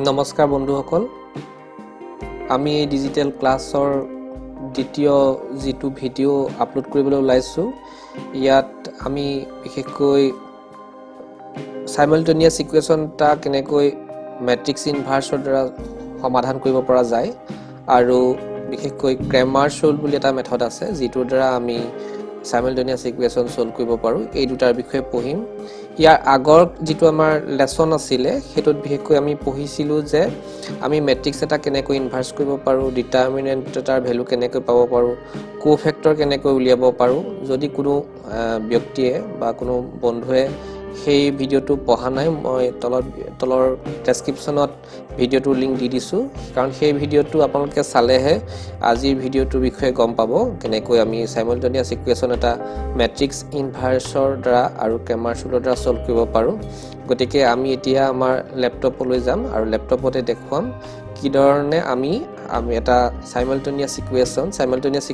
নমস্কাৰ বন্ধুসকল আমি এই ডিজিটেল ক্লাছৰ দ্বিতীয় যেটো ভিডিও আপলোড কৰিবলৈ ওলাইছো ইয়াত আমি বিশেষকৈ সাইমালটেনিয়াছ ইকুৱেশ্যন টা কেনেকৈ ম্যাট্ৰিক্স ইনভাৰ্সৰ দ্বাৰা সমাধান কৰিব পৰা যায় আৰু বিশেষকৈ ক্ৰেমাৰ সল্ভ বুলি এটা মেথড আছে যেটোৰ দ্বাৰা আমি সাইমালটেনিয়াছ ইকুৱেশ্যন সল্ভ কৰিব পাৰো এই দুটাৰ বিষয়ে পঢ়িম ইয়াৰ আগৰ যেটো আমাৰ লেসন আছিল হেতুত বিশেষকৈ আমি পঢ়িছিলো যে আমি ম্যাট্ৰিক্স এটা কেনেকৈ ইনভাৰ্স কৰিব পাৰো ডিটাৰমিনেন্ট এটাৰ ভ্যালু কেনেকৈ পাব পাৰো কোফেক্টৰ কেনেকৈ উলিয়াব পাৰো যদি কোনো ব্যক্তিয়ে বা কোনো বন্ধুৱে সেই ভিডিওটো পঢ়া নাই মই তলৰ ডেসক্ৰিপচনত ভিডিওটোৰ লিংক দি দিছো কাৰণ সেই ভিডিওটো আপোনালোকে চালেহে আজিৰ ভিডিওটোৰ বিষয়ে গম পাব কেনেকৈ আমি সাইমালটেনিয়াছ ইকুৱেশ্যন এটা ম্যাট্ৰিক্স ইনভাৰ্সৰ দ্বাৰা আৰু ক্ৰেমাৰ সল্ভৰ দ্বাৰা সল্ভ কৰিব পাৰো গতিকে আমি এতিয়া আমাৰ ল্যাপটপলৈ যাম আৰু ল্যাপটপতে দেখুৱাম কি ধৰণে আমি এটা সাইমালটেনিয়াছ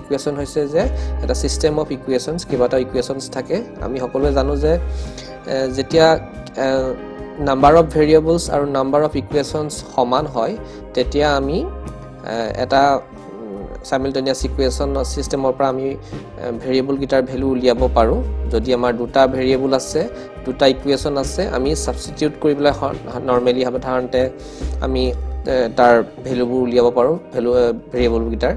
ইকুৱেশ্যন হৈছে যে এটা সিস্টেম অফ ইকুৱেশ্যনছ কিবাটা ইকুৱেশ্যনছ থাকে আমি সকলোৱে জানো যে যেতিয়া নাম্বাৰ অফ ভেৰিয়েবলছ আৰু নাম্বাৰ অফ ইকুৱেশ্যনছ সমান হয় তেতিয়া আমি এটা সাইমালটেনিয়াছ ইকুৱেশ্যন সিস্টেমৰ পৰা আমি ভেৰিয়েবল গিটাৰ ভ্যালু উলিয়াব পাৰো যদি আমাৰ দুটা ভেৰিয়েবল আছে দুটা ইকুৱেশ্যন আছে আমি সাবস্টিটিউট কৰিবলৈ নৰমালি সাধাৰণতে আমি তাৰ ভ্যালুবোৰ উলিয়াব পাৰো ভেৰিয়েবল গিটাৰ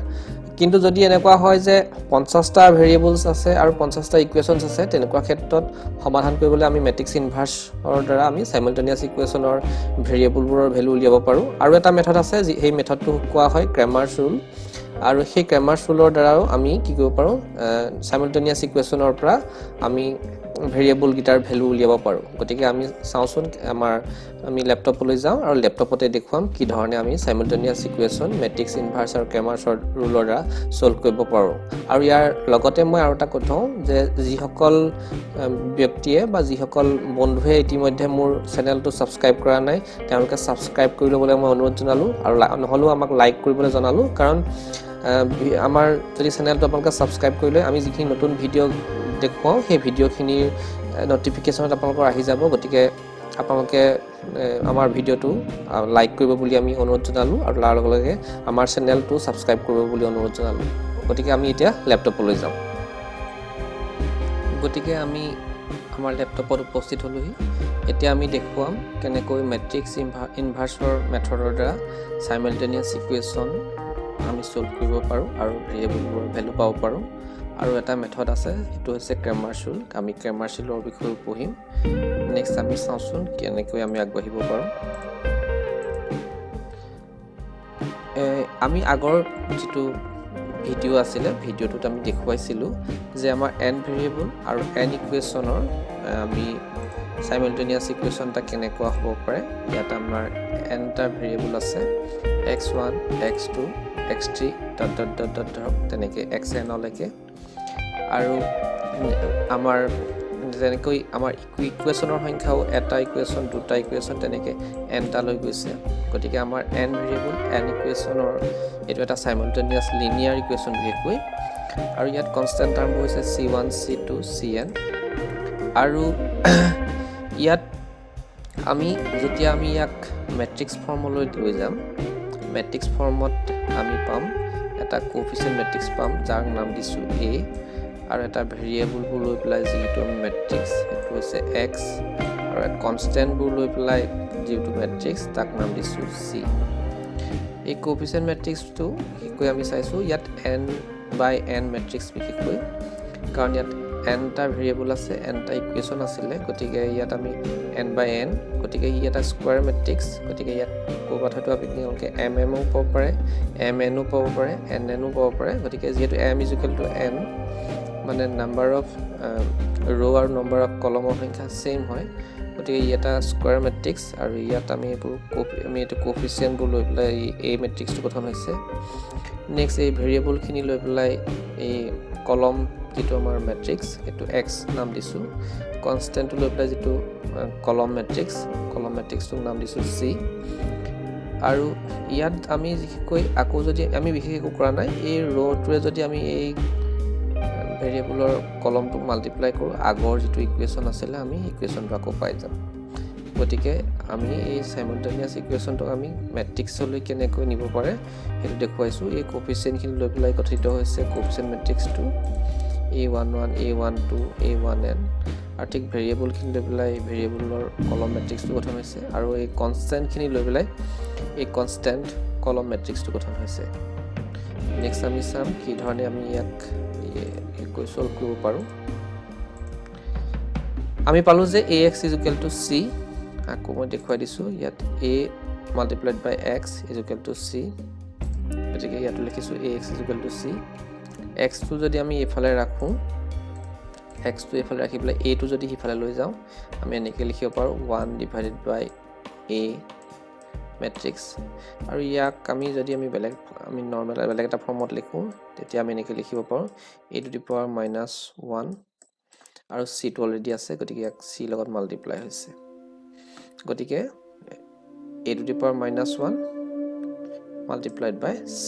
কিন্তু যদি এনেকুৱা হয় যে 50টা ভেৰিয়েবলছ আছে আৰু 50টা ইকুৱেশ্যনছ আছে তেনেকুৱা ক্ষেত্ৰত সমাধান কৰিবলৈ আমি ম্যাট্ৰিক্স ইনভাৰ্সৰ দ্বাৰা আমি সাইমালটেনিয়াছ ইকুৱেশ্যনৰ ভেৰিয়েবলবোৰৰ ভ্যালু উলিয়াব পাৰো আৰু এটা মেথড আছে এই মেথডটো কোৱা হয় ক্ৰেমাৰ ৰুল আৰু সেই ক্ৰেমাৰ ৰুলৰ দ্বাৰাও আমি কি কৰিব পাৰো সাইমালটেনিয়াছ ইকুৱেশ্যনৰ পৰা আমি ভেৰিয়েবল গিটাৰ ভ্যালু উলিয়াব পাৰো গতিকে আমি চাওচোন আমি ল্যাপটপলৈ যাওঁ আৰু ল্যাপটপতে দেখুৱাম কি ধৰণে আমি সাইমালটেনিয়াছ ইকুৱেশ্যন ম্যাট্ৰিক্স ইনভাৰ্স আৰু ক্ৰেমাৰ ৰুলৰ দ্বাৰা সল্ভ কৰিব পাৰো আৰু ইয়াৰ লগতে মই আৰু এটা কথাও যে যিসকল ব্যক্তিয়ে বা যিসকল বন্ধুৱে ইতিমধ্যে মোৰ চেনেলটো সাবস্ক্ৰাইব কৰা নাই তেওঁলোকে সাবস্ক্ৰাইব কৰি ল'বলৈ মই অনুৰোধ জনালো আৰু নহলেও আমাক লাইক কৰিবলৈ জনালো কাৰণ আমাৰ যদি চেনেলটো আপোনালোকে সাবস্ক্ৰাইব কৰিলে আমি যিখিনি নতুন ভিডিও দেখুৱাও সেই ভিডিওখিনিৰ নটিফিকেশনত আপোনালোকৰ আহি যাব গতিকে আপোনালোকে আমাৰ ভিডিওটো লাইক কৰিব বুলি আমি অনুৰোধ জনালো আৰু তাৰ লগে লগে আমাৰ চেনেলটো সাবস্ক্ৰাইব কৰিব বুলি অনুৰোধ জনালো গতিকে আমি এতিয়া ল্যাপটপলৈ যাম গতিকে আমি আমাৰ ল্যাপটপত উপস্থিত হলোহি এতিয়া আমি দেখুৱাম কেনেকৈ ম্যাট্ৰিক্স ইনভাৰ্সৰ মেথডৰ দ্বাৰা সাইমালটেনিয়াছ ইকুৱেশ্যন আমি সল্ভ কৰিব পাৰো আৰু ভেৰিয়েবলবোৰৰ ভ্যালু পাব পাৰো আৰু এটা মেথড আছে এটো হৈছে ক্ৰেমাৰ ৰুল আমি ক্ৰেমাৰ ৰুলৰ বিষয়ে পঢ়িম নেক্সট আমি চাওচোন কেনেকৈ আমি আগবাঢ়িব পাৰো আমি আগৰ যেটো ভিডিও আছিল ভিডিওটোত আমি দেখুৱাইছিলো যে আমাৰ n ভেৰিয়েবল আৰু n ইকুৱেশ্যনৰ আমি সাইমালটেনিয়াছ ইকুৱেশ্যন টা কেনেকুৱা হ'ব পাৰে ইয়াত আমাৰ n টা ভেৰিয়েবল আছে x1 x2 x3 তেনেকৈ xn লৈকে আৰু আমাৰ যেনেকৈ আমাৰ ইকুৱেশ্যনৰ সংখ্যাও এটা ইকুৱেশ্যন দুটা ইকুৱেশ্যন তেনেকৈ n টা লৈ গৈছে গতিকে আমাৰ n ভেৰিয়েবল n ইকুৱেশ্যনৰ এটো এটা সাইমালটেনিয়াছ লিনিয়াৰ ইকুৱেশ্যন বিশেষকৈ আৰু ইয়াত কনষ্টেন্ট টাৰ্ম হৈছে c1 c2 cn আৰু ইয়াত আমি যেতিয়া আমি ইয়াক ম্যাট্ৰিক্স ফৰ্মলৈ লৈ যাম ম্যাট্ৰিক্স ফৰ্মত আমি পাম এটা কোএফিচিয়েন্ট ম্যাট্ৰিক্স পাম যাৰ নাম দিছো a আৰু এটা ভেৰিয়েবল বোৰ লৈ পেলাই যেটো ম্যাট্ৰিক্স এটো হৈছে x আৰু এটা কনষ্টেন্ট বোৰ লৈ পেলাই যেটো ম্যাট্ৰিক্স তাক নাম দিছো c এই কোএফিচিয়েন্ট ম্যাট্ৰিক্সটো কি আমি চাইছো ইয়াত n/n ম্যাট্ৰিক্স বিশেষকৈ কাৰণ ইয়াত n টা ভেৰিয়েবল আছে n টা ইকুৱেশ্যন আছিল গতিকে ইয়াত আমি n/n গতিকে ই এটা স্কয়াৰ ম্যাট্ৰিক্স গতিকে ইয়াত কোৱাটো আপোনালোকে mm ও পাব পাৰে mn ও পাব পাৰে nn ও পাব পাৰে গতিকে যেহেতু m n মানে নাম্বাৰ অফ ৰো আৰু নাম্বাৰ অফ কলমৰ সংখ্যা সেম হয় গতিকে ই এটা স্কয়াৰ ম্যাট্ৰিক্স আৰু ইয়াত আমি এটো কোএফিচিয়েন্ট বোৰ লৈ পেলাই এই ম্যাট্ৰিক্সটো গঠন হৈছে নেক্সট এই ভেৰিয়েবল খিনি লৈ পেলাই এই কলম যেটো আমাৰ ম্যাট্ৰিক্স এটো x নাম দিছো কনষ্টেন্ট লৈ পেলাই যেটো কলম ম্যাট্ৰিক্সটো নাম দিছো c আৰু ইয়াত আমি বিশেষকৈ আকৌ যদি আমি বিশেষ একো কৰা নাই এই ৰোটোৱে যদি আমি এই ভেৰিয়েবলৰ কলমটো মাল্টিপ্লাই কৰো আগৰ যেটো ইকুৱেশ্যন আছিল আমি ইকুৱেশ্যনটো আকৌ পাই যাম গতিকে আমি এই সাইমultaneous ইকুৱেশ্যনটো আমি মেট্ৰিক্সলৈ কেনেকৈ নিব পাৰে সেইটো দেখুৱাইছোঁ এই কোফিচিয়েণ্টখিনি লৈ পেলাই গঠিত হৈছে কোফিচিয়েণ্ট মেট্ৰিক্সটো a11 a12 a1n আৰু ঠিক ভেৰিয়েবলখিনি লৈ পেলাই ভেৰিয়েবলৰ কলম মেট্ৰিক্সটো গঠন হৈছে আৰু এই কনষ্টেণ্টখিনি লৈ পেলাই এই কনষ্টেণ্ট কলম মেট্ৰিক্সটো গঠন হৈছে নেক্সট আমি চাম কি ধৰণে আমি ইয়াক সলভ কৰিব পাৰোঁ আমি পালোঁ যে ax = c আকৌ মই দেখুৱাই দিছোঁ ইয়াত a multiplied by x = c গতিকে ইয়াত লিখিছোঁ ax = c x টো যদি আমি এফালে ৰাখোঁ x টো এফালে ৰাখি পেলাই a টো যদি হিফালে লৈ যাওঁ আমি এনেকৈ লিখিব পাৰোঁ 1 divided by a মেট্ৰিক্স আৰু ইয়াক আমি যদি আমি নৰ্মেল বেলেগ এটা ফৰ্মত লিখোঁ তেতিয়া আমি এনেকৈ লিখিব পাৰোঁ a to the power -1 আৰু c টো অলৰেডি আছে গতিকে ইয়াক c লগত মাল্টিপ্লাই হৈছে গতিকে a to the power -1 multiplied by c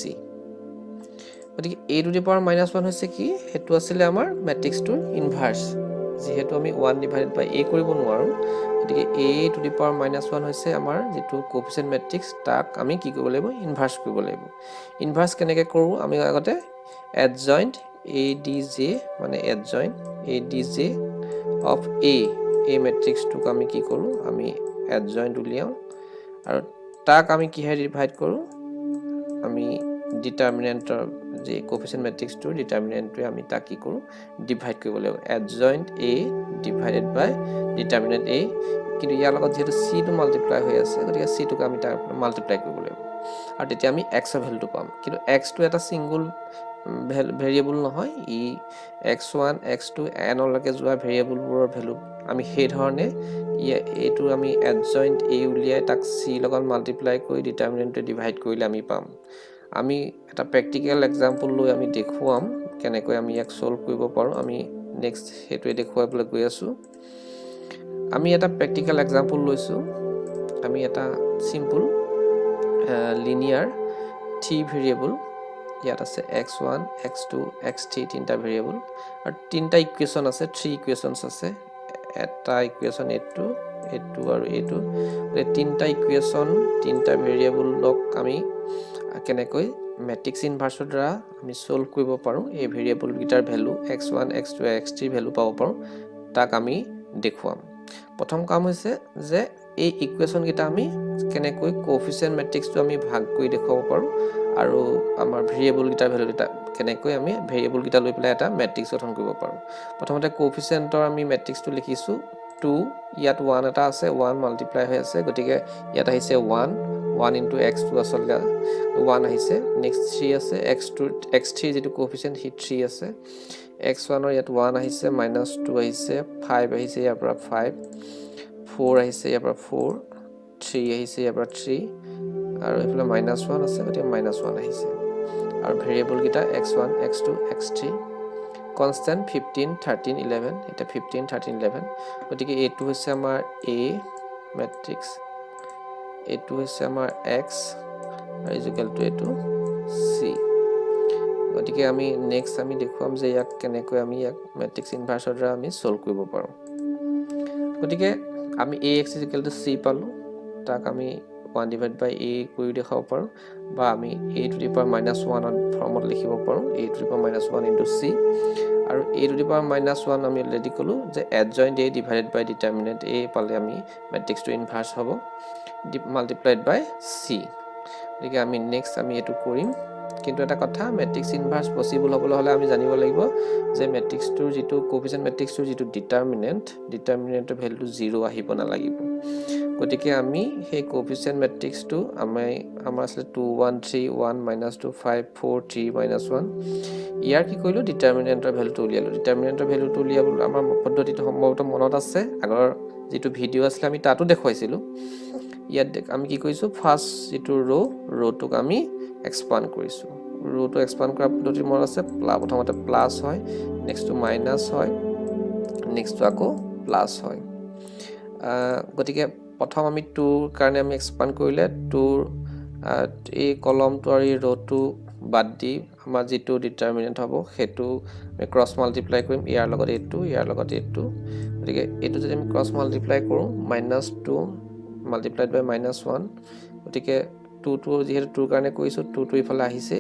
গতিকে a to the power -1 হৈছে কি হেতু আছিল আমাৰ মেট্ৰিক্সটোৰ ইনভাৰ্স যেহেতু আমি 1 divided by a কৰিব নোৱাৰো গতিকে a to the power -1 হৈছে আমাৰ যেটো কোফিচিয়েণ্ট মেট্ৰিক্স তাক আমি কি কৰিব লাগিব ইনভাৰ্স কৰিব লাগিব ইনভাৰ্স কেনেকৈ কৰো আমি আগতে adjoint adj মানে adjoint adj of a মেট্ৰিক্সটোক আমি কি কৰো আমি adjoint উলিয়াও আৰু তাক আমি কিহে ডিভাইড কৰো আমি ডিটাৰমিনেন্টৰ যে কোফিচিয়েণ্ট মেট্ৰিক্সটোৰ ডিটাৰমিনেন্টটোৱে আমি তাক কি কৰো ডিভাইড কৰিব লাগিব adjoint a divided by determinant a কিন্তু ইয়াৰ লগত যেহেতু c টো মাল্টিপ্লাই হৈ আছে গতিকে c টোক আমি তাৰ মাল্টিপ্লাই কৰিব লাগিব আৰু তেতিয়া আমি x ৰ ভ্যালুটো পাম কিন্তু x টো এটা সিঙ্গল ভেৰিয়েবল নহয় ই x1 x2 n লৈকে যোৱা ভেৰিয়েবলবোৰৰ ভ্যালু আমি সেই ধৰণে এইটো আমি adjoint a উলিয়াই তাক c লগত মাল্টিপ্লাই কৰি ডিটাৰমিনেন্টটো ডিভাইড কৰিলে আমি পাম আমি এটা প্ৰ্যাকটিক্যাল এক্সাম্পল লৈ আমি দেখুৱাম কেনেকৈ আমি ইয়াক সলভ কৰিব পাৰো আমি নেক্সট হেতুৱে দেখুৱাবলৈ গৈ আছো আমি এটা প্ৰ্যাকটিক্যাল এক্সাম্পল লৈছো আমি এটা সিম্পল লিনিয়াৰ 3 ভেৰিয়েবল ইয়াত আছে x1 x2 x3 তিনটা ভেৰিয়েবল আৰু তিনটা ইকুৱেশ্যন আছে 3 ইকুৱেশ্যনছ আছে এটা ইকুৱেশ্যন a2 আৰু a2 এই তিনটা ইকুৱেশ্যন তিনটা ভেৰিয়েবলক আমি কেনেকৈ মেট্ৰিক্স ইনভাৰ্সৰ দ্বাৰা আমি সলভ কৰিব পাৰো এই variable guitar value x1 x2 x3 value পাব পাৰো তাক আমি দেখুৱাম প্ৰথম কাম হৈছে যে এই ইকুৱেশ্যন গিটা আমি কেনেকৈ কোফিচিয়েণ্ট মেট্ৰিক্সটো আমি ভাগ কৰি দেখুৱাব পাৰো আৰু আমাৰ ভেৰিয়েবল গিটাৰ ভ্যালু গিটা কেনেকৈ আমি ভেৰিয়েবল গিটা লৈ পেলাই এটা মেট্ৰিক্স গঠন কৰিব পাৰো প্ৰথমতে কোফিচিয়েণ্টৰ আমি মেট্ৰিক্সটো লিখিছো 2 ইয়াত 1 এটা আছে 1 মাল্টিপ্লাই হৈ আছে গতিকে ইয়াত আহিছে 1 into x2 আসলে 1 আহিছে নেক্সট 3 আছে x2 x3 যেটো কোফিচিয়েন্ট হি 3 আছে x1 ৰ ইয়াত 1 আহিছে -2 আহিছে 5 আহিছে ইয়াৰ পৰা 5 4 আহিছে ইয়াৰ পৰা 4 3 আহিছে ইয়াৰ পৰা 3 আৰু এফালে -1 আছে গতিকে -1 আহিছে আৰু ভেৰিয়েবল গিটা x1 x2 x3 কনষ্টেন্ট 15 13 11 এটা 15 13 11 গতিকে a2 হৈছে আমাৰ a মেট্ৰিক্স a2 হৈছে আমাৰ x আৰু ইকুৱেল টু a2 c গতিকে আমি নেক্সট আমি দেখুৱাম যে ইয়াক কেনেকৈ আমি ইয়াক মেট্ৰিক্স ইনভাৰ্সৰ দ্বাৰা আমি সলভ কৰিব পাৰো গতিকে আমি ax = c পালো তাক আমি 1 divided by a কৰি দেখাব পাৰো বা আমি a to the power -1 ৰ ফৰ্মত লিখিব পাৰো a to the power -1 into c আৰু a to the power -1 আমি অলৰেডি কলো যে adjoint a divided by determinant a পালে আমি মেট্ৰিক্সটো ইনভাৰ্স হ'ব multiplied by c গতিকে আমি নেক্সট আমি এটো কৰিম কিন্তু এটা কথা মেট্ৰিক্স ইনভাৰ্স পসিবল হ'বলৈ হলে আমি জানিব লাগিব যে মেট্ৰিক্সটোৰ যেটো কোফিচিয়েন্ট মেট্ৰিক্সটোৰ যেটো ডিটাৰমিনেন্টৰ ভ্যালুটো 0 আহিব না লাগিব গতিকে আমি সেই কোফিচিয়েন্ট মেট্ৰিক্সটো আমাৰ আছে 2 1 3 1 -2 5 4 3 -1 ইয়াৰ কি কৰিলো ডিটাৰমিনেন্টৰ ভ্যালুটো উলিয়ালো ডিটাৰমিনেন্টৰ ভ্যালুটো উলিয়াবলৈ আমাৰ পদ্ধতিটো সম্ভৱত মনত আছে আগৰ যেটো ভিডিও আছিল আমি তাতো দেখুৱাইছিলো ইয়াত আমি কি কৰিছো ফাৰ্স্ট যেটো ৰোটোক আমি এক্সপান্ড কৰিছো ৰোটো এক্সপান্ড কৰা পদ্ধতি মনত আছে প্ৰথমতে প্লাস হয় নেক্সটটো মাইনাস হয় নেক্সটটো আকৌ প্লাস হয় গতিকে প্ৰথম আমি 2 ৰ কাৰণে আমি এক্সপান্ড কৰিলে 2 এই কলমটো আৰু এই ৰোটো বাদ দি আমাৰ যেটো ডিটাৰমিনেন্ট হ'ব হেতু আমি ক্ৰস মাল্টিপ্লাই কৰিম ইয়াৰ লগত a2 ইয়াৰ লগত a2 গতিকে এইটো যদি আমি ক্ৰছ মাল্টিপ্লাই কৰোঁ -2 মাল্টিপ্লাইড বাই -1 গতিকে 2 যিহেতু 2ৰ কাৰণে কৰিছোঁ 2 ইফালে আহিছে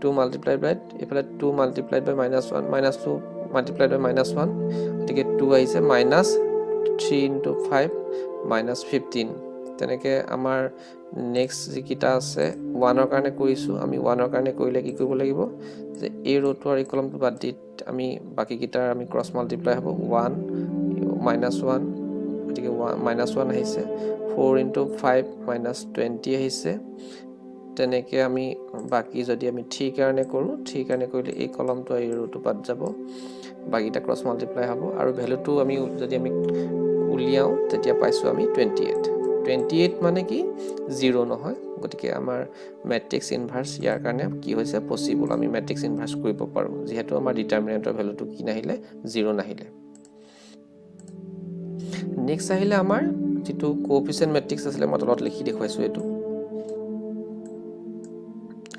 2 মাল্টিপ্লাইড বাই ইফালে 2 মাল্টিপ্লাইড বাই -1 -2 মাল্টিপ্লাইড বাই -1 গতিকে 2 আহিছে -3 × 5 -15 তেনেকৈ আমাৰ নেক্সট যিকেইটা আছে 1ৰ কাৰণে কৰিছোঁ আমি 1ৰ কাৰণে কৰিলে কি কৰিব লাগিব যে এই ৰ'টো আৰু এই কলমটো বাদ দি আমি বাকীকেইটাৰ আমি ক্ৰছ মাল্টিপ্লাই হ'ব 1 -1 গতিকে -1 আহিছে 4 × 5 -20 আহিছে তেনেকৈ আমি বাকী যদি আমি 3 কাৰণে কৰোঁ 3 কাৰণে কৰিলে এই কলমটো আৰু এই ৰ'টো বাদ যাব বাকীটা ক্ৰছ মাল্টিপ্লাই হ'ব আৰু ভেলুটো আমি যদি আমি উলিয়াওঁ তেতিয়া পাইছোঁ আমি 28 মানে কি 0 নহয় গতিকে আমাৰ মেট্ৰিক্স ইনভাৰ্স ইয়াৰ কাৰণে কি হৈছে পচিবল আমি মেট্ৰিক্স ইনভাৰ্স কৰিব পাৰোঁ যিহেতু আমাৰ ডিটাৰমিনেণ্টৰ ভেলুটো কি নাহিলে 0 নাহিলে নেক্সট আহিলে আমাৰ যেটো কোএফিচিয়েন্ট মেট্ৰিক্স আছিল মই তলত লিখি দেখুৱাইছো এটো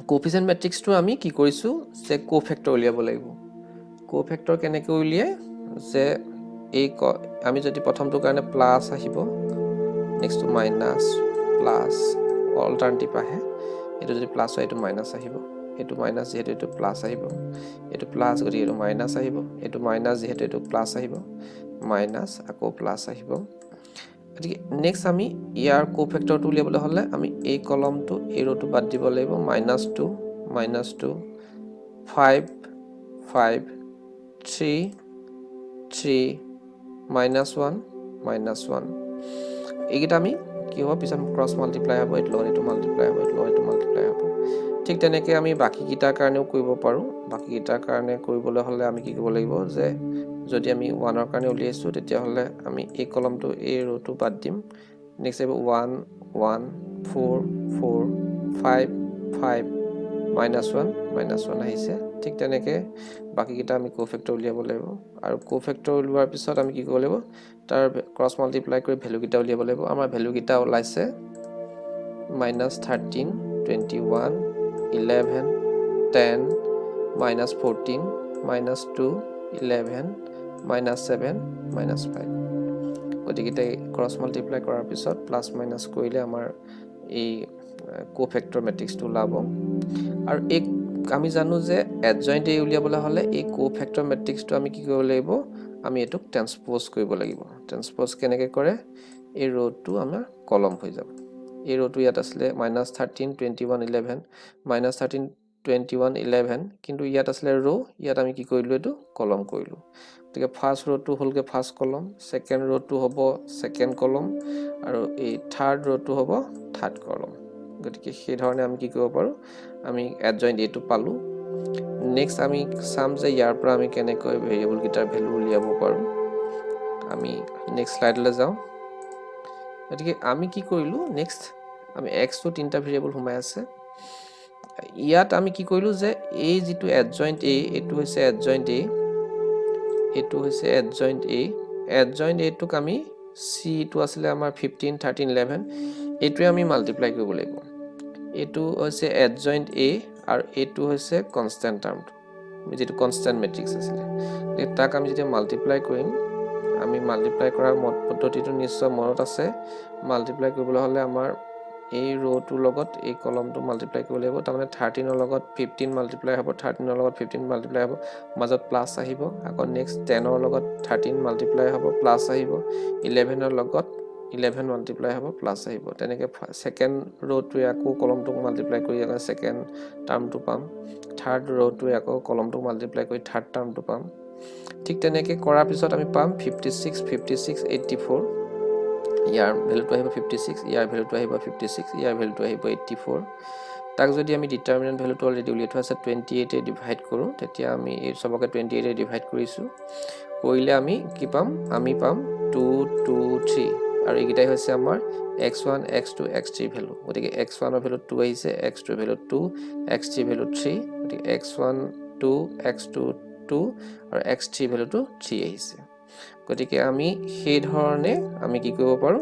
কোএফিচিয়েন্ট মেট্ৰিক্সটো আমি কি কৰিছো যে কোফেক্টৰ উলিয়াব লাগিব কোফেক্টৰ কেনেকৈ উলিয়ায় যে এই আমি যদি প্ৰথমটো কাৰণে প্লাস আহিব নেক্সট মাইনাস প্লাস অল্টাৰনেটিভ আহে এটো যদি প্লাস হয় এটো মাইনাস আহিব এটো মাইনাস যেহেতু এটো প্লাস আহিব এটো প্লাস গতি এটো মাইনাস আহিব এটো মাইনাস যেহেতু এটো প্লাস আহিব মাইনাস আকৌ প্লাস আহিব গতিকে নেক্সট আমি ইয়াৰ কোফেক্টৰটো উলিয়াবলৈ হলে আমি এই কলমটো এই ৰটো বাদ দিব লাগিব -2 -2 5 5 3 3 -1 -1 এইকেইটা আমি কি হ'ব পিছত ক্ৰছ মাল্টিপ্লাই হ'ব এটো লগত এটো মাল্টিপ্লাই হ'ব এটো লগত এটো মাল্টিপ্লাই হ'ব ঠিক তেনেকৈ আমি বাকি কিটাৰ কাৰণেও কৰিব পাৰো বাকি কিটাৰ কাৰণে কৰিবলৈ হলে আমি কি কৰিব লাগিব যে যদি আমি 1ৰ কাৰণে উলিয়াইছো তেতিয়া হলে আমি এই কলমটো এই ৰটো বাদ দিম নেক্সট হ'ব 1 1 4 4 5 5 -1 আহিছে ঠিক তেনেকৈ বাকি কিটা আমি কোফেক্টৰ উলিয়াব লাগিব আৰু কোফেক্টৰ উলিওৱাৰ পিছত আমি কি কৰিব লাগিব তাৰ ক্ৰছ মাল্টিপ্লাই কৰি ভ্যালু কিটা উলিয়াব লাগিব আমাৰ ভ্যালু কিটা ওলাইছে -13 21 11 10 -14 -2 11 -7 -5 গতিকে ক্ৰছ মাল্টিপ্লাই কৰাৰ পিছত প্লাস মাইনাস কৰিলে আমাৰ এই কোফেক্টৰ মেট্ৰিক্সটো ওলাব আৰু এক আমি জানো যে এডজয়েন্ট এ উলিয়াবলৈ হলে এই কোফেক্টৰ মেট্ৰিক্সটো আমি কি কৰিব লাগিব আমি এটোক ট্ৰান্সপোজ কৰিব লাগিব ট্ৰান্সপোজ কেনেকৈ কৰে এই ৰটো আমাৰ কলম হৈ যাব এই ৰটো ইয়াত আছিল -13 21 11 -13 21 11 কিন্তু ইয়াত আছিল ৰ ইয়াত আমি কি কৰিলো এটো কলম কৰিলো গতিকে ফাৰ্স্ট ৰটো হলকে ফাৰ্স্ট কলম সেকেন্ড ৰটো হ'ব সেকেন্ড কলম আৰু এই থাৰ্ড ৰটো হ'ব থাৰ্ড কলম গতিকে সেই ধৰণে আমি কি কৰিব পাৰো আমি এডজয়েন্ট এটো পালো নেক্সট আমি সাম যে ইয়াৰ পৰা আমি কেনেকৈ ভেৰিয়েবল গিটাৰ ভ্যালু উলিয়াব পাৰো আমি নেক্সট স্লাইডলৈ যাও গতিকে আমি কি কৰিলো নেক্সট আমি x টো তিনটা ভেৰিয়েবল সোমাই আছে ইয়াত আমি কি কৰিলো যে এই যেটো এডজয়েন্ট a এটো হৈছে এডজয়েন্ট a এটো হৈছে এডজয়েন্ট a এডজয়েন্ট a টোক আমি c টো আছিল আমাৰ 15 13 11 এটোৱে আমি মাল্টিপ্লাই কৰিব লাগিব এটো হৈছে এডজয়েন্ট a আৰু এটো হৈছে কনস্ট্যান্ট টাৰ্মটো যেটো কনস্ট্যান্ট ম্যাট্ৰিক্স আছিল তাক আমি যেতিয়া মাল্টিপ্লাই কৰিম আমি মাল্টিপ্লাই কৰাৰ পদ্ধতিটো নিশ্চয় মনত আছে মাল্টিপ্লাই কৰিবলৈ হলে আমাৰ এই ৰটোৰ লগত এই কলমটো মাল্টিপ্লাই কৰিব লাগিব তাৰমানে 13 ৰ লগত 15 মাল্টিপ্লাই হ'ব 13 ৰ লগত 15 মাল্টিপ্লাই হ'ব মাজত প্লাস আহিব আকৌ নেক্সট 10 ৰ লগত 13 মাল্টিপ্লাই হ'ব প্লাস আহিব 11 ৰ লগত 11 মাল্টিপ্লাই হ'ব প্লাস আহিব তেনেকৈ সেকেন্ড ৰটোৱে আকৌ কলমটো মাল্টিপ্লাই কৰি আকৌ সেকেন্ড টাৰ্মটো পাম থাৰ্ড ৰটোৱে আকৌ কলমটো মাল্টিপ্লাই কৰি থাৰ্ড টাৰ্মটো পাম ঠিক তেনেকৈ কৰাৰ পিছত আমি পাম 56 56 84 ইয়াৰ ভ্যালুটো আহিব 56 ইয়াৰ ভ্যালুটো আহিব 56 ইয়াৰ ভ্যালুটো আহিব 84 তাক যদি আমি ডিটাৰমিনেন্ট ভ্যালুটো অলৰেডি উলিয়াই থোৱা আছে 28 এ ডিভাইড কৰো তেতিয়া আমি এই সবকে 28 এ ডিভাইড কৰিছো কৰিলে আমি কি পাম আমি পাম 2 2 3 আৰু এইকেইটাই হৈছে আমাৰ x1 x2 x3 ভ্যালু গতিকে x1 ৰ ভ্যালু 2 আহিছে x2 ৰ ভ্যালু 2 x3 ভ্যালু 3 গতিকে x1 2 x2 2 আৰু x3 ভ্যালুটো 3 আহিছে গতিকে আমি সেই ধৰণে আমি কি কৰিব পাৰো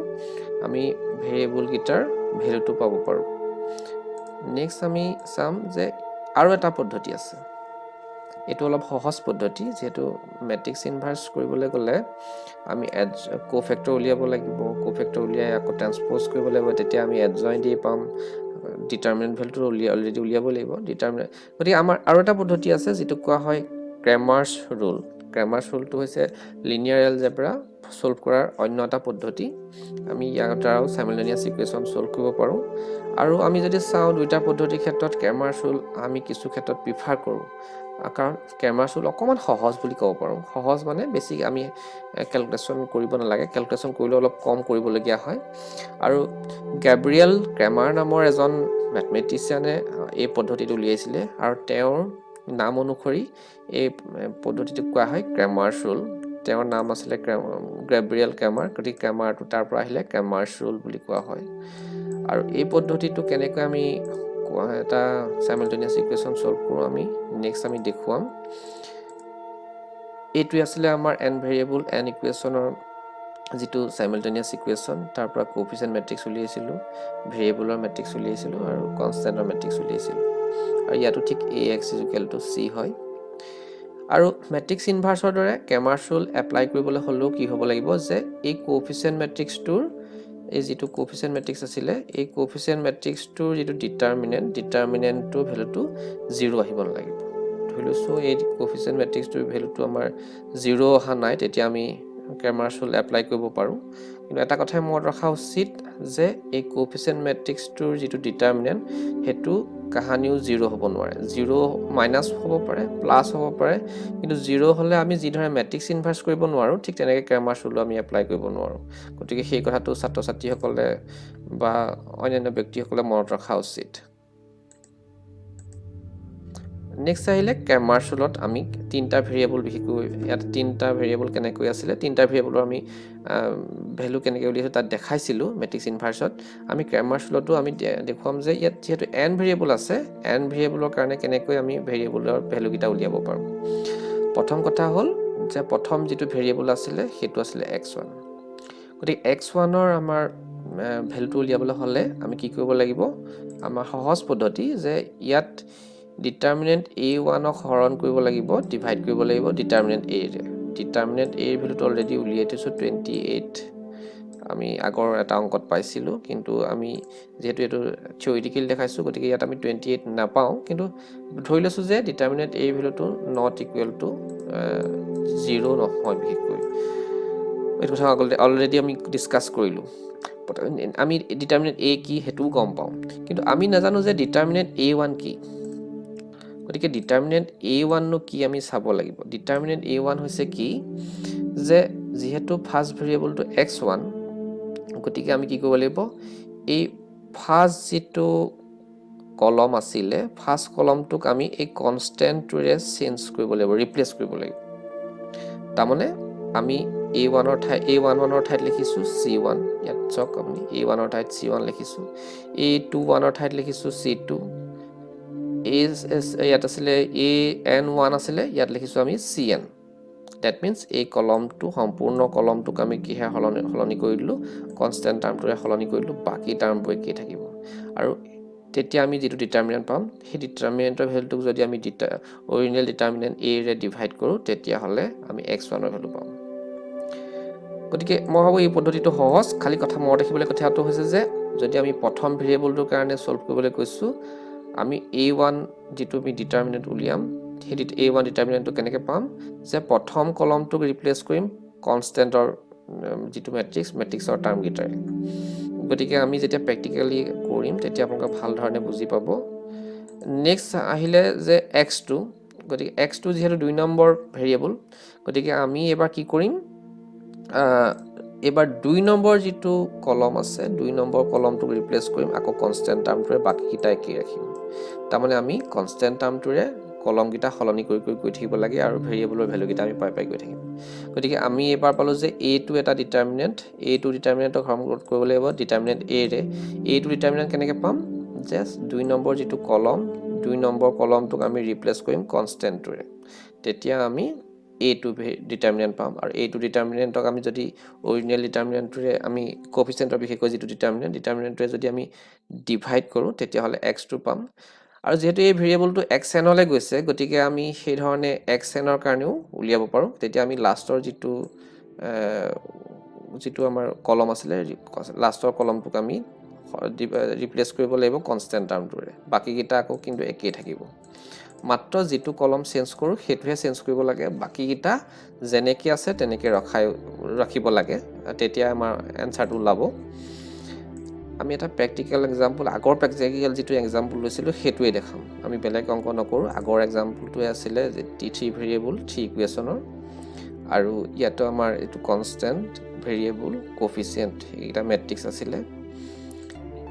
আমি ভেৰিয়েবল গিটাৰ ভ্যালুটো পাব পাৰো নেক্সট আমি সাম যে আৰু এটা পদ্ধতি আছে এইটো অলপ সহজ পদ্ধতি, যেহেতু মেট্ৰিক্স ইনভাৰ্স কৰিবলৈ গ'লে আমি কোফেক্টৰ উলিয়াব লাগিব, কোফেক্টৰ উলিয়াই আকৌ ট্ৰান্সপ'জ কৰিব লাগিব, তেতিয়া আমি এডজইন দি পাম, ডিটাৰমিনেণ্ট ভেলুটো অলৰেডি উলিয়াব লাগিব ডিটাৰমিনেণ্ট। গতিকে আমাৰ আৰু এটা পদ্ধতি আছে যিটো কোৱা হয় ক্ৰেমাৰ্ছ ৰুল। ক্ৰেমাৰ্ছ ৰুলটো হৈছে লিনিয়াৰ এলজেব্ৰা ছল্ভ কৰাৰ অন্য এটা পদ্ধতি। আমি ইয়াৰ দ্বাৰাও চাইমালটেনিয়াছ ইকুৱেশ্যন ছল্ভ কৰিব পাৰোঁ। আৰু আমি যদি চাওঁ দুইটা পদ্ধতিৰ ক্ষেত্ৰত ক্ৰেমাৰ্ছ ৰুল আমি কিছু ক্ষেত্ৰত প্ৰিফাৰ কৰোঁ, কাৰণ ক্ৰেমাৰ্ছ ৰুল অকণমান সহজ বুলি ক'ব পাৰোঁ। সহজ মানে বেছি আমি কেলকুলেশ্যন কৰিব নালাগে, কেলকুলেশ্যন কৰিলে অলপ কম কৰিবলগীয়া হয়। আৰু গেব্ৰিয়েল ক্ৰেমাৰ নামৰ এজন মেথমেটিচিয়ানে এই পদ্ধতিটো উলিয়াইছিলে, আৰু তেওঁৰ নাম অনুসৰি এই পদ্ধতিটোক কোৱা হয় ক্ৰেমাৰ্ছ ৰুল। তেওঁৰ নাম আছিলে গেব্ৰিয়েল ক্ৰেমাৰ, গতিকে ক্ৰেমাৰটো তাৰ পৰা আহিলে ক্ৰেমাৰ্ছ ৰুল বুলি কোৱা হয়। আৰু এই পদ্ধতিটো কেনেকৈ আমি এটা চাইমালটেনিয়াছ ইকুৱেশ্যন ছল্ভ কৰোঁ আমি নেক্সট আমি দেখুৱাম। এইটোৱে আছিলে আমাৰ এন ভেৰিয়েবল এন ইকুৱেশ্যনৰ যিটো চাইমালটেনিয়াছ ইকুৱেশ্যন, তাৰ পৰা কোএফিচিয়েণ্ট মেট্ৰিক্স উলিয়াইছিলোঁ, ভেৰিয়েবলৰ মেট্ৰিক্স উলিয়াইছিলোঁ আৰু কনষ্টেণ্টৰ মেট্ৰিক্স উলিয়াইছিলোঁ। আৰু ইয়াতো ঠিক AX = C হয়। আৰু মেট্ৰিক্স ইনভাৰ্ছৰ দৰে ক্ৰেমাৰ্ছ ৰুল এপ্লাই কৰিবলৈ হ'লেও কি হ'ব লাগিব যে এই কোএফিচিয়েণ্ট মেট্ৰিক্সটোৰ এই যিটো কোএফিচিয়েণ্ট মেট্ৰিক্স আছিলে, এই কোএফিচিয়েণ্ট মেট্ৰিক্সটোৰ যিটো ডিটাৰমিনেণ্টটোৰ ভেলুটো 0 আহিব নালাগিব। ধৰি লৈছোঁ এই কোএফিচিয়েণ্ট মেট্ৰিক্সটোৰ ভেলুটো আমাৰ 0 অহা নাই, তেতিয়া আমি ক্ৰেমাৰ্ছ ৰুল এপ্লাই কৰিব পাৰোঁ। কিন্তু এটা কথাই মনত ৰখা উচিত যে এই কোএফিচিয়েণ্ট মেট্ৰিক্সটোৰ যিটো ডিটাৰমিনেণ্ট সেইটো কাহানিও 0 হ'ব নোৱাৰে। 0 মাইনাছ হ'ব পাৰে, প্লাছ হ'ব পাৰে, কিন্তু 0 হ'লে আমি যিদৰে মেট্ৰিক্স ইনভাৰ্ছ কৰিব নোৱাৰোঁ, ঠিক তেনেকৈ ক্ৰেমাৰ্ছ ৰুলো আমি এপ্লাই কৰিব নোৱাৰোঁ। গতিকে সেই কথাটো ছাত্ৰ ছাত্ৰীসকলে বা অন্যান্য ব্যক্তিসকলে মনত ৰখা উচিত। নেক্সট আহিলে ক্ৰেমাৰ্ছ ৰুলত আমি তিনিটা ভেৰিয়েবল, বিশেষকৈ ইয়াত তিনিটা ভেৰিয়েবল কেনেকৈ আছিলে, তিনিটা ভেৰিয়েবলৰ আমি ভেলু কেনেকৈ উলিয়াইছোঁ তাত দেখাইছিলোঁ মেট্ৰিক্স ইনভাৰ্ছত। আমি ক্ৰেমাৰ্ছ ৰুলতো আমি দেখুৱাম যে ইয়াত যিহেতু n ভেৰিয়েবল আছে, n ভেৰিয়েবলৰ কাৰণে কেনেকৈ আমি ভেৰিয়েবলৰ ভেলুকেইটা উলিয়াব পাৰোঁ। প্ৰথম কথা হ'ল যে প্ৰথম যিটো ভেৰিয়েবল আছিলে সেইটো আছিলে x1। গতিকে x1ৰ আমাৰ ভেলুটো উলিয়াবলৈ হ'লে আমি কি কৰিব লাগিব, আমাৰ সহজ পদ্ধতি যে ইয়াত ডিটাৰমিনেণ্ট A1ক হৰণ কৰিব লাগিব, ডিভাইড কৰিব লাগিব ডিটাৰমিনেণ্ট A-ৰে। ডিটাৰমিনেণ্ট A ৰ ভেলুটো অলৰেডি উলিয়াই থৈছোঁ 28, আমি আগৰ এটা অংকত পাইছিলোঁ, কিন্তু আমি যিহেতু এইটো থিয়ৰিটিকেল দেখাইছোঁ গতিকে ইয়াত আমি 28 নাপাওঁ, কিন্তু ধৰি লৈছোঁ যে ডিটাৰমিনেণ্ট A ভেলুটো নট ইকুৱেল টু 0 নহয়। বিশেষকৈ এইটো কথা অলৰেডি আমি ডিছকাছ কৰিলোঁ। আমি ডিটাৰমিনেণ্ট A কি সেইটোও গম পাওঁ, কিন্তু আমি নাজানো যে ডিটাৰমিনেণ্ট A1 কি। গতিকে ডিটাৰমিনেণ্ট A1নো কি আমি চাব লাগিব। ডিটাৰমিনেণ্ট A1 হৈছে কি, যে যিহেতু ফাৰ্ষ্ট ভেৰিয়েবলটো x1, গতিকে আমি কি কৰিব লাগিব, এই ফাৰ্ষ্ট যিটো কলম আছিলে, ফাৰ্ষ্ট কলমটোক আমি এই কনষ্টেণ্টটোৰে চেঞ্জ কৰিব লাগিব, ৰিপ্লেচ কৰিব লাগিব। তাৰমানে আমি A11ৰ ঠাইত লিখিছোঁ C1, ইয়াত চাওক আপুনি A1ৰ ঠাইত C1 লিখিছোঁ, A21ৰ ঠাইত লিখিছোঁ C2, ইয়াত আছিলে AN1 আছিলে, ইয়াত লিখিছোঁ আমি CN। ডেট মিনছ এই কলমটো, সম্পূৰ্ণ কলমটোক আমি কিহে সলনি কৰি দিলোঁ, কনষ্টেণ্ট টাৰ্মটোৰে সলনি কৰি দিলোঁ, বাকী টাৰ্মবোৰ একেই থাকিব। আৰু তেতিয়া আমি যিটো ডিটাৰমিনেণ্ট পাম, সেই ডিটাৰমিনেণ্টৰ ভেলুটোক যদি আমি অৰিজিনেল ডিটাৰমিনেণ্ট A-ৰে ডিভাইড কৰোঁ, তেতিয়াহ'লে আমি x1ৰ ভেলু পাম। গতিকে মই ভাবোঁ এই পদ্ধতিটো সহজ, খালি কথা মনত ৰাখিবলৈ কথাটো হৈছে যে যদি আমি প্ৰথম ভেৰিয়েবলটোৰ কাৰণে ছল্ভ কৰিবলৈ কৈছোঁ, আমি A1 যিটো আমি ডিটাৰমিনেণ্ট উলিয়াম, সেই A1 ডিটাৰমিনেণ্টটো কেনেকৈ পাম, যে প্ৰথম কলমটোক ৰিপ্লেচ কৰিম কনষ্টেণ্টৰ যিটো মেট্ৰিক্সৰ টাৰ্মকেইটাৰে। গতিকে আমি যেতিয়া প্ৰেক্টিকেলি কৰিম তেতিয়া আপোনালোকে ভাল ধৰণে বুজি পাব। নেক্সট আহিলে যে x2, গতিকে x2 যিহেতু 2 নম্বৰ ভেৰিয়েবল, গতিকে আমি এবাৰ কি কৰিম, এবাৰ 2 নম্বৰ যিটো কলম আছে, 2 নম্বৰ কলমটোক ৰিপ্লেচ কৰিম আকৌ কনষ্টেণ্ট টাৰ্মটোৰে, বাকীকেইটা একেই ৰাখিম। তাৰমানে আমি কনষ্টেণ্ট টাৰ্মটোৰে কলমকেইটা সলনি কৰি গৈ থাকিব লাগে আৰু ভেৰিয়েবলৰ ভেলুকেইটা আমি পাই গৈ থাকিম। গতিকে আমি এবাৰ পালোঁ যে A2 এটা ডিটাৰমিনেণ্ট, A2 ডিটাৰমিনেণ্টক হৰণ কৰিব লাগিব ডিটাৰমিনেণ্ট A-ৰে। A2 ডিটাৰমিনেণ্ট কেনেকৈ পাম, যে 2 নম্বৰ যিটো কলম, 2 নম্বৰ কলমটোক আমি ৰিপ্লেচ কৰিম কনষ্টেণ্টটোৰে, তেতিয়া আমি A2 ডিটাৰমিনেণ্ট পাম। আৰু A2 ডিটাৰমিনেণ্টক আমি যদি অৰিজিনেল ডিটাৰমিনেণ্টটোৰে আমি কোএফিচিয়েণ্টৰ বিশেষকৈ যিটো ডিটাৰমিনেণ্টটোৰে যদি আমি ডিভাইড কৰোঁ, তেতিয়াহ'লে x2 পাম। আৰু যেহেতু এই ভেৰিয়েবলটো xnলৈ গৈছে গতিকে আমি সেই ধৰণে xnৰ কাৰণেও উলিয়াব পাৰোঁ তেতিয়া আমি লাষ্টৰ যিটো আমাৰ কলম আছিলে লাষ্টৰ কলমটোক আমি ৰিপ্লেচ কৰিব লাগিব কনষ্টেণ্ট টাৰ্মটোৰে বাকিকেইটা আকৌ কিন্তু একেই থাকিব মাত্ৰ যিটো কলম চেঞ্জ কৰোঁ সেইটোহে চেঞ্জ কৰিব লাগে বাকিকেইটা যেনেকৈ আছে তেনেকৈ ৰাখিব লাগে তেতিয়া আমাৰ এনচাৰটো ওলাব আমি এটা প্ৰেক্টিকেল এক্সাম্পল আগৰ প্ৰেক্টিকেল যিটো এক্সাম্পল লৈছিলোঁ সেইটোৱে দেখাম আমি বেলেগ অংক নকৰোঁ আগৰ এক্সাম্পলটোৱে আছিলে যে T3 ভেৰিয়েবল 3 ইকুৱেশ্যনৰ আৰু ইয়াতো আমাৰ এইটো কনষ্টেণ্ট ভেৰিয়েবল কোফিচিয়েণ্ট এইটা মেট্ৰিক্স আছিলে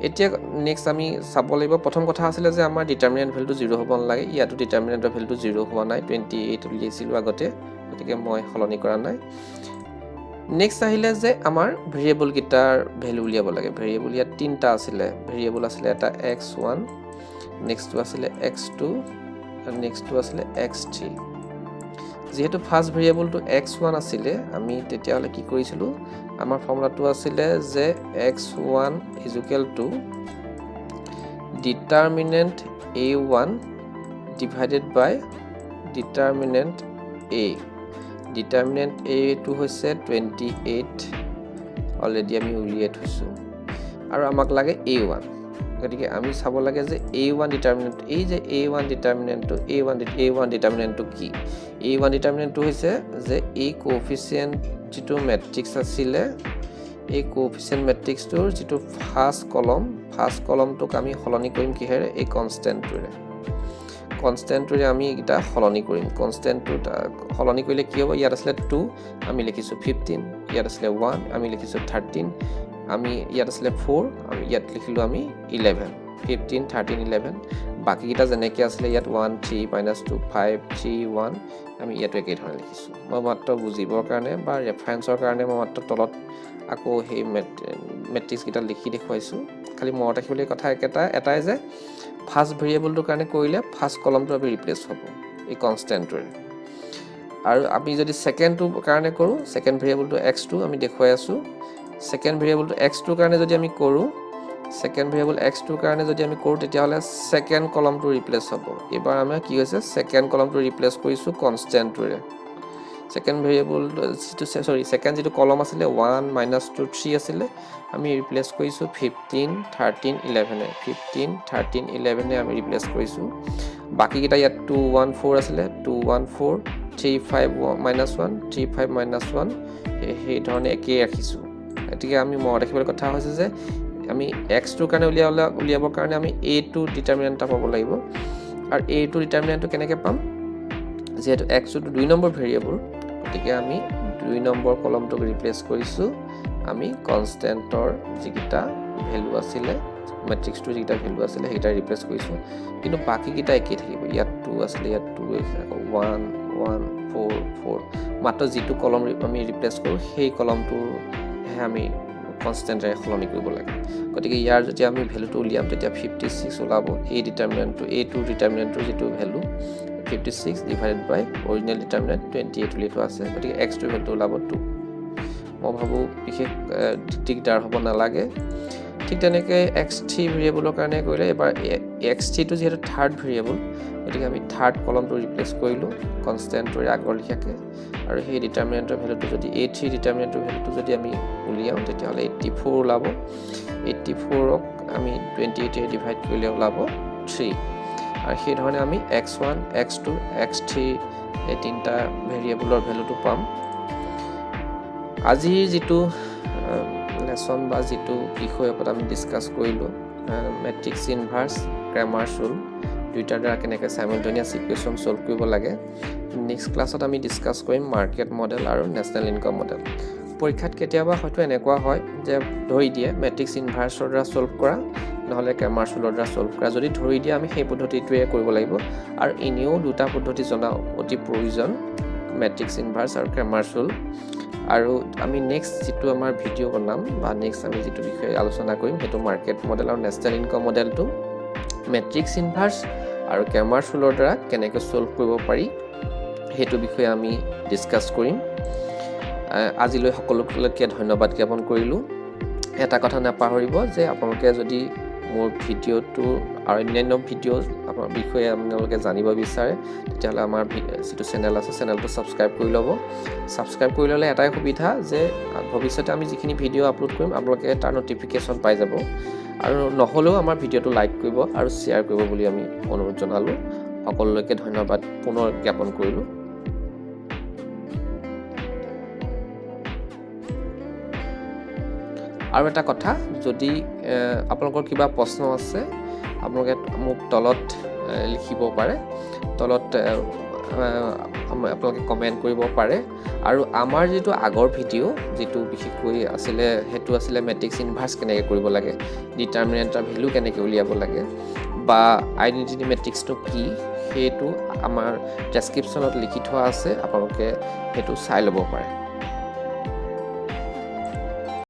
এতিয়া নেক্সট আমি চাব লাগিব প্ৰথম কথা আছিলে যে আমাৰ ডিটাৰমিনেণ্ট ভ্যালুটো 0 হ'ব নালাগে ইয়াতো ডিটাৰমিনেণ্টৰ ভ্যালুটো 0 হোৱা নাই 28 উলিয়াইছিলোঁ আগতে গতিকে মই সলনি কৰা নাই নেক্সট আহিলে যে আমাৰ ভেৰিয়েবল কিটাৰ ভ্যালু উলিয়াব লাগে ভেৰিয়েবল ইয়াত তিনটা আছিলে ভেৰিয়েবল আছিলে এটা x1 নেক্সটটো আছিলে x2 আৰু নেক্সটটো আছিলে x3 যেহেতু ফাৰ্স্ট ভেৰিয়েবলটো x1 আছিলে আমি তেতিয়াহলে কি কৰিছিলোঁ আমাৰ ফৰ্মুলাটো আছিলে যে x1 = determinant a1 divided by determinant a determinant a টো হৈছে 28 অলৰেডি আমি উলিয়াই থৈছোঁ আৰু আমাক লাগে a1 গতিকে আমি চাব লাগে যে a1 ডিটাৰমিনেন্ট এই যে a1 ডিটাৰমিনেন্টটো a1 ডিটাৰমিনেন্টটো কি a1 ডিটাৰমিনেন্টটো হৈছে যে এই কোএফিচিয়েন্ট যিটো মেট্ৰিক্স আছিলে এই কোএফিচিয়েন্ট মেট্ৰিক্সটোৰ যিটো ফাৰ্স্ট কলমটোক আমি সলনি কৰিম কিহেৰে এই কনষ্টেণ্টটোৰে আমি এটা সলনি কৰিম কনষ্টেণ্টটো সলনি কৰিলে কি হ'ব ইয়াত আছিলে 2 আমি লিখিছোঁ 15 ইয়াত আছিলে 1 আমি লিখিছোঁ 13 আমি ইয়াত আছিলে 4 আমি ইয়াত লিখিলোঁ আমি 11 15 13 11 বাকিটা যেনেকৈ আছিলে ইয়াত 1 3 -2 5 3 1 আমি ইয়াতো একেই ধৰণে লিখিছোঁ মই মাত্ৰ বুজিবৰ কাৰণে বা ৰেফাৰেন্সৰ কাৰণে মই মাত্ৰ তলত আকৌ সেই মেট্ৰিক্স কিটা লিখি দেখুৱাইছোঁ খালি মনত ৰাখিবলৈ কথা এটাই যে ফাৰ্স্ট ভেৰিয়েবলটোৰ কাৰণে কৰিলে ফাৰ্স্ট কলমটো আমি ৰিপ্লেচ হ'ব এই কনষ্টেণ্টটোৰে আৰু আমি যদি সেকেন্ডটোৰ কাৰণে কৰোঁ সেকেন্ড ভেৰিয়েবলটো x2 আমি দেখুৱাই আছোঁ সেকেন্ড ভেৰিয়েবলটো x2 কাৰণে যদি আমি কৰোঁ সেকেন্ড ভেৰিয়েবল x2 কাৰণে যদি আমি কৰোঁ তেতিয়াহলে সেকেন্ড কলমটো ৰিপ্লেচ হ'ব এবাৰ আমি কি হৈছে সেকেন্ড কলমটো ৰিপ্লেচ কৰিছোঁ কনষ্টেণ্টটোৰে সেকেন্ড ভেৰিয়েবল সেকেন্ড যিটো কলম আছিলে 1 -2 3 আছিলে আমি ৰিপ্লেচ কৰিছোঁ 15 13 11 15 13 11 আমি ৰিপ্লেচ কৰিছোঁ বাকি কিটা ইয়াত 2 1 4 আছিলে 2 1 4 3 5 -1 3 5 -1 এই ধৰণে একেই ৰাখিছোঁ এতিকে আমি মনত ৰাখিবলৈ কথা হৈছে যে আমি x2 কাৰণে উলিয়াবৰ কাৰণে আমি a2 ডিটাৰমিনেন্ট পাব লাগিব আৰু a2 ডিটাৰমিনেন্টটো কেনেকৈ পাম যেহেতু x2 টো 2 নম্বৰ ভেৰিয়েবল গতিকে আমি 2 নম্বৰ কলমটোক ৰিপ্লেচ কৰিছোঁ আমি কনষ্টেণ্টৰ যিকিটা ভ্যালু আছিলে মেট্ৰিক্সটোৰ যিকিটা ভ্যালু আছিলে সেইটা ৰিপ্লেচ কৰিছোঁ কিন্তু বাকিকিটা একেই থাকিব ইয়াত 2 আছিলে ইয়াত 2 আকৌ 1 1 4 4 মাত্ৰ যিটো কলম আমি ৰিপ্লেচ কৰোঁ সেই কলমটোহে আমি কনষ্টেণ্টৰে সলনি কৰিব লাগে গতিকে ইয়াৰ যেতিয়া আমি ভ্যালুটো উলিয়াম তেতিয়া 56 ওলাব এই ডিটাৰমিনেন্টটো a2 ডিটাৰমিনেন্টৰ যিটো value 56 divided by original determinant 28 বুলি থোৱা আছে গতিকে x2 ভ্যালুটো ওলাব 2 মই ভাবো বিশেষ দিগদাৰ হ'ব নালাগে ঠিক তেনেকৈ x3 ভেৰিয়েবলৰ কাৰণে কৰিলে এবাৰ x3 টো যেহেতু থাৰ্ড ভেৰিয়েবল গতিকে আমি থাৰ্ড কলমটো ৰিপ্লেচ কৰিলোঁ কনষ্টেণ্টৰে আগৰ লিখাকে আৰু সেই ডিটাৰমিনেন্টৰ ভ্যালুটো যদি a3 ডিটাৰমিনেন্টৰ ভ্যালুটো যদি আমি উলিয়াও তেতিয়াহলে 84 ওলাব 84ক আমি 28 এ ডিভাইড কৰিলে ওলাব 3 আৰু সেই ধৰণে আমি x1 x2 x3 এই তিনটা ভেৰিয়েবলৰ ভ্যালুটো পাম আজি যিটো লেসন বা যিটো বিষয়ৰ ওপৰত আমি ডিসকাস কৰিলোঁ মেট্ৰিক্স ইনভাৰ্স গ্ৰামাৰ ৰুল দুইটাৰ দ্বাৰা কেনেকৈ সাইমultaneous ইকুৱেশ্যন সলভ কৰিব লাগে নেক্সট ক্লাছত আমি ডিসকাস কৰিম মাৰ্কেট মডেল আৰু নেশনাল ইনকাম মডেল পৰীক্ষাত কেতিয়াবা হয়তো এনেকুৱা হয় যে ধৰি দিয়ে মেট্ৰিক্স ইনভাৰ্সৰ দ্বাৰা সলভ কৰা নহলে গ্ৰামাৰ ৰুলৰ দ্বাৰা সলভ কৰা যদি ধৰি দিয়ে আমি সেই পদ্ধতিটোৱে কৰিব লাগিব আৰু এনেও দুটা পদ্ধতি জনা অতি প্ৰয়োজন মেট্ৰিক্স ইনভাৰ্স আৰু গ্ৰামাৰ ৰুল আৰু আমি নেক্সট যেটো আমাৰ ভিডিও বনাম বা নেক্সট আমি যেটো বিষয়ে আলোচনা কৰিম হেতু মাৰ্কেট মডেল আৰু নেশনাল ইনকাম মডেলটো মেট্ৰিক্স ইনভাৰ্স আৰু গ্ৰামাৰ ৰুলৰ দ্বাৰা কেনেকৈ সলভ কৰিব পাৰি হেতু বিষয়ে আমি ডিসকাস কৰিম আজিলৈ সকলোকে ধন্যবাদ জ্ঞাপন কৰিলোঁ এটা কথা নাপাহৰিব যে আপোনালোকে যদি মোৰ ভিডিওটো আৰু অন্যান্য ভিডিঅ' আপোনাৰ বিষয়ে আপোনালোকে জানিব বিচাৰে তেতিয়াহ'লে আমাৰ যিটো চেনেল আছে চেনেলটো ছাবস্ক্ৰাইব কৰি ল'ব। ছাবস্ক্ৰাইব কৰি ল'লে এটাই সুবিধা যে ভৱিষ্যতে আমি যিখিনি ভিডিঅ' আপলোড কৰিম আপোনালোকে তাৰ ন'টিফিকেশ্যন পাই যাব আৰু নহ'লেও আমাৰ ভিডিঅ'টো লাইক কৰিব আৰু শ্বেয়াৰ কৰিব বুলি আমি অনুৰোধ জনালোঁ। সকলোলৈকে ধন্যবাদ পুনৰ জ্ঞাপন কৰিলোঁ। আৰু এটা কথা, যদি আপোনালোকৰ কিবা প্ৰশ্ন আছে আপোনালোকে মোক তলত লিখিব পাৰে, তলত আপোনালোকে কমেণ্ট কৰিব পাৰে। আৰু আমাৰ যিটো আগৰ ভিডিঅ' যিটো বিশেষকৈ আছিলে সেইটো আছিলে মেট্ৰিক্স ইনভাৰ্চ কেনেকৈ কৰিব লাগে, ডিটাৰমিনেণ্টৰ ভেলু কেনেকৈ উলিয়াব লাগে বা আইডেণ্টিটি মেট্ৰিক্সটো কি, সেইটো আমাৰ ডেছক্ৰিপশ্যনত লিখি থোৱা আছে, আপোনালোকে সেইটো চাই ল'ব পাৰে।